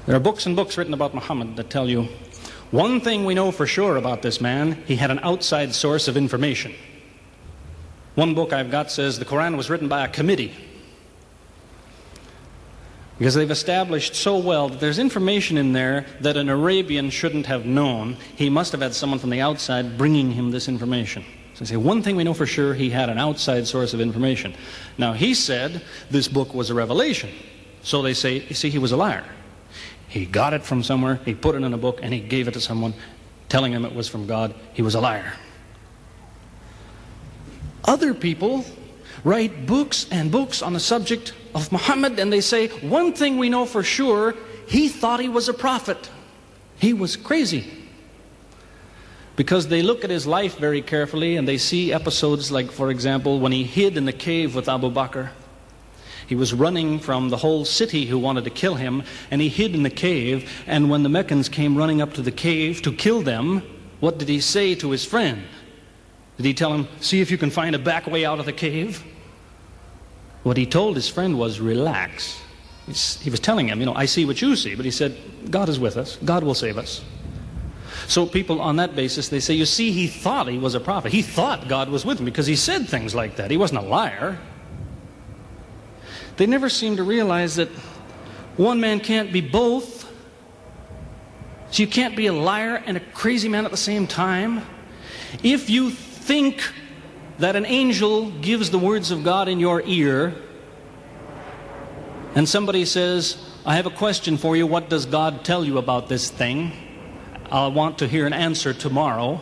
There are books and books written about Muhammad that tell you, one thing we know for sure about this man, he had an outside source of information. One book I've got says the Quran was written by a committee, because they've established so well that there's information in there that an Arabian shouldn't have known. He must have had someone from the outside bringing him this information. So they say, one thing we know for sure, he had an outside source of information. Now, he said this book was a revelation. So they say, you see, he was a liar. He got it from somewhere, he put it in a book, and he gave it to someone, telling him it was from God. He was a liar. Other people write books and books on the subject of Muhammad, and they say, one thing we know for sure, he thought he was a prophet. He was crazy. Because they look at his life very carefully, and they see episodes like, for example, when he hid in the cave with Abu Bakr. He was running from the whole city who wanted to kill him, and he hid in the cave, and when the Meccans came running up to the cave to kill them, what did he say to his friend? Did he tell him, see if you can find a back way out of the cave? What he told his friend was, relax. He was telling him, I see what you see, but he said, God is with us. God will save us. So people on that basis, they say, you see, he thought he was a prophet. He thought God was with him because he said things like that. He wasn't a liar. They never seem to realize that one man can't be both. So you can't be a liar and a crazy man at the same time. If you think that an angel gives the words of God in your ear, and somebody says, I have a question for you, what does God tell you about this thing? I want to hear an answer tomorrow.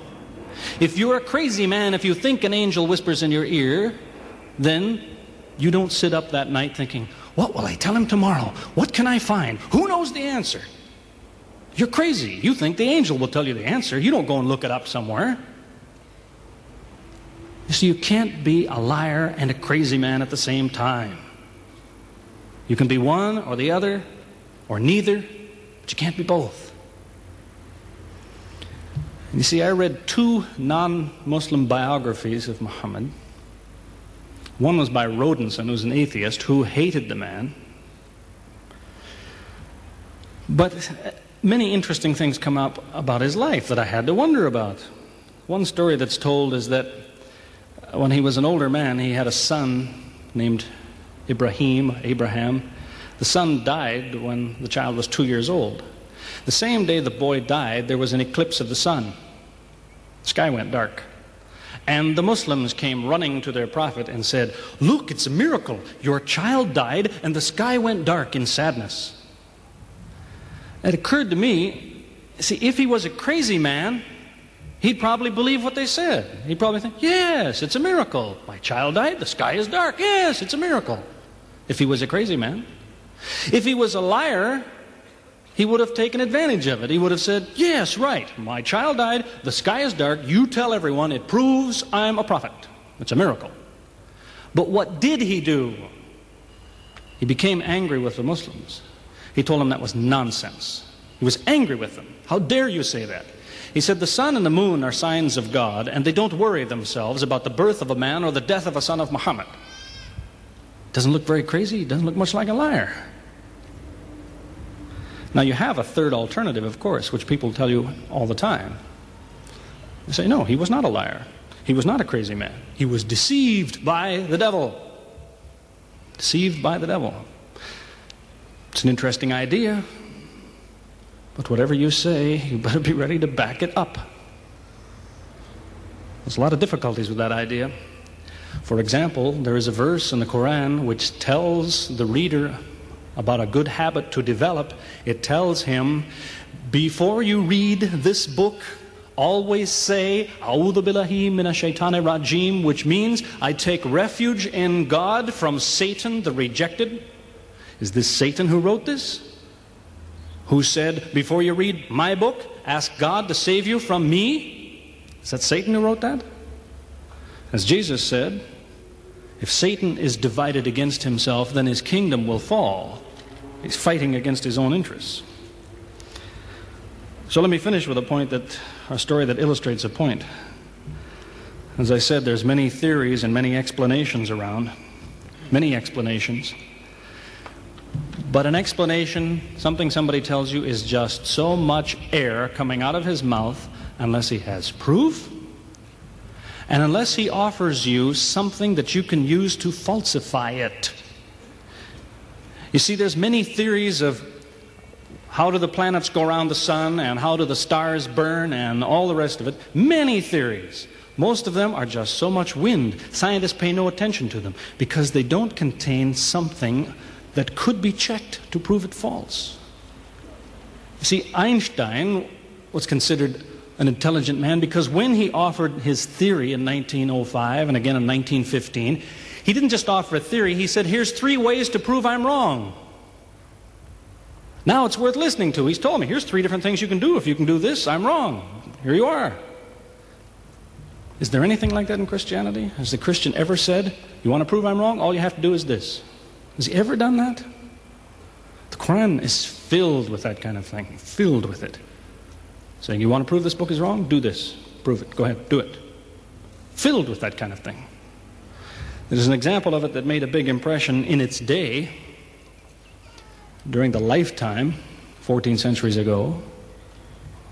If you're a crazy man, if you think an angel whispers in your ear, then you don't sit up that night thinking, what will I tell him tomorrow? What can I find? Who knows the answer? You're crazy. You think the angel will tell you the answer. You don't go and look it up somewhere. You see, you can't be a liar and a crazy man at the same time. You can be one or the other, or neither, but you can't be both. You see, I read two non-Muslim biographies of Muhammad. One was by Rodenson, who's an atheist, who hated the man. But many interesting things come up about his life that I had to wonder about. One story that's told is that when he was an older man, he had a son named Abraham. The son died when the child was 2 years old. The same day the boy died, there was an eclipse of the sun. The sky went dark. And the Muslims came running to their prophet and said, look, it's a miracle. Your child died and the sky went dark in sadness. It occurred to me, see, if he was a crazy man, he'd probably believe what they said. He'd probably think, yes, it's a miracle. My child died, the sky is dark. Yes, it's a miracle. If he was a crazy man. If he was a liar, he would have taken advantage of it. He would have said, yes, right, my child died, the sky is dark, you tell everyone, it proves I'm a prophet. It's a miracle. But what did he do? He became angry with the Muslims. He told them that was nonsense. He was angry with them. How dare you say that? He said, the sun and the moon are signs of God, and they don't worry themselves about the birth of a man or the death of a son of Muhammad. Doesn't look very crazy. He doesn't look much like a liar. Now you have a third alternative, of course, which people tell you all the time. They say, no, he was not a liar. He was not a crazy man. He was deceived by the devil. Deceived by the devil. It's an interesting idea. But whatever you say, you better be ready to back it up. There's a lot of difficulties with that idea. For example, there is a verse in the Quran which tells the reader about a good habit to develop. It tells him, before you read this book, always say, A'udhu billahi minash shaitani rajim, which means, I take refuge in God from Satan the rejected. Is this Satan who wrote this? Who said, before you read my book, ask God to save you from me? Is that Satan who wrote that? As Jesus said, if Satan is divided against himself, then his kingdom will fall. He's fighting against his own interests. So let me finish with a story that illustrates a point. As I said, there's many theories and many explanations around. Many explanations. But an explanation, something somebody tells you, is just so much air coming out of his mouth unless he has proof and unless he offers you something that you can use to falsify it. You see, there's many theories of how do the planets go around the sun and how do the stars burn and all the rest of it. Many theories. Most of them are just so much wind. Scientists pay no attention to them because they don't contain something that could be checked to prove it false. You see, Einstein was considered an intelligent man because when he offered his theory in 1905 and again in 1915, he didn't just offer a theory, he said, here's 3 ways to prove I'm wrong. Now it's worth listening to. He's told me, here's 3 different things you can do. If you can do this, I'm wrong. Here you are. Is there anything like that in Christianity? Has the Christian ever said, you want to prove I'm wrong? All you have to do is this. Has he ever done that? The Quran is filled with that kind of thing, filled with it. Saying, you want to prove this book is wrong? Do this. Prove it. Go ahead. Do it. Filled with that kind of thing. There's an example of it that made a big impression in its day, during the lifetime, 14 centuries ago,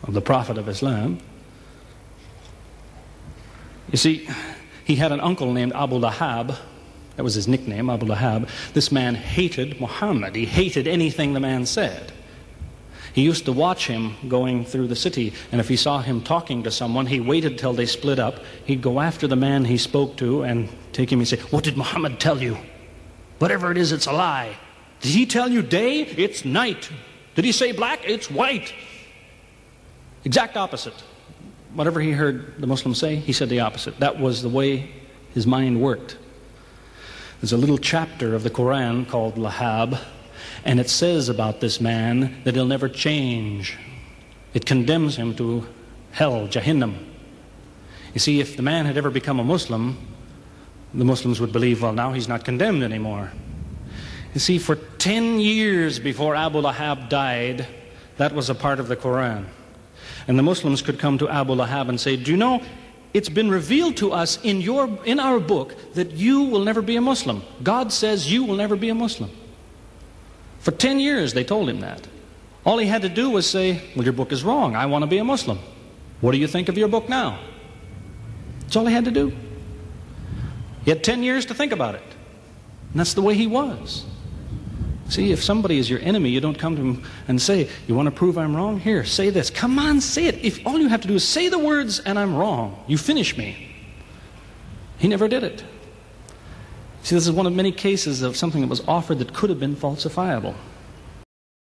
of the Prophet of Islam. You see, he had an uncle named Abu Lahab. That was his nickname, Abu Lahab. This man hated Muhammad. He hated anything the man said. He used to watch him going through the city, and if he saw him talking to someone, he waited till they split up. He'd go after the man he spoke to and take him and say, what did Muhammad tell you? Whatever it is, it's a lie. Did he tell you day? It's night. Did he say black? It's white. Exact opposite. Whatever he heard the Muslims say, he said the opposite. That was the way his mind worked. There's a little chapter of the Quran called Lahab, and it says about this man that he'll never change. It condemns him to hell, Jahannam. You see, if the man had ever become a Muslim, the Muslims would believe, well, now he's not condemned anymore. You see, for 10 years before Abu Lahab died, that was a part of the Quran. And the Muslims could come to Abu Lahab and say, do you know, it's been revealed to us in our book that you will never be a Muslim. God says you will never be a Muslim. For 10 years they told him that. All he had to do was say, well, your book is wrong. I want to be a Muslim. What do you think of your book now? That's all he had to do. He had 10 years to think about it. And that's the way he was. See, if somebody is your enemy, you don't come to him and say, you want to prove I'm wrong? Here, say this. Come on, say it. If all you have to do is say the words and I'm wrong, you finish me. He never did it. See, this is one of many cases of something that was offered that could have been falsifiable.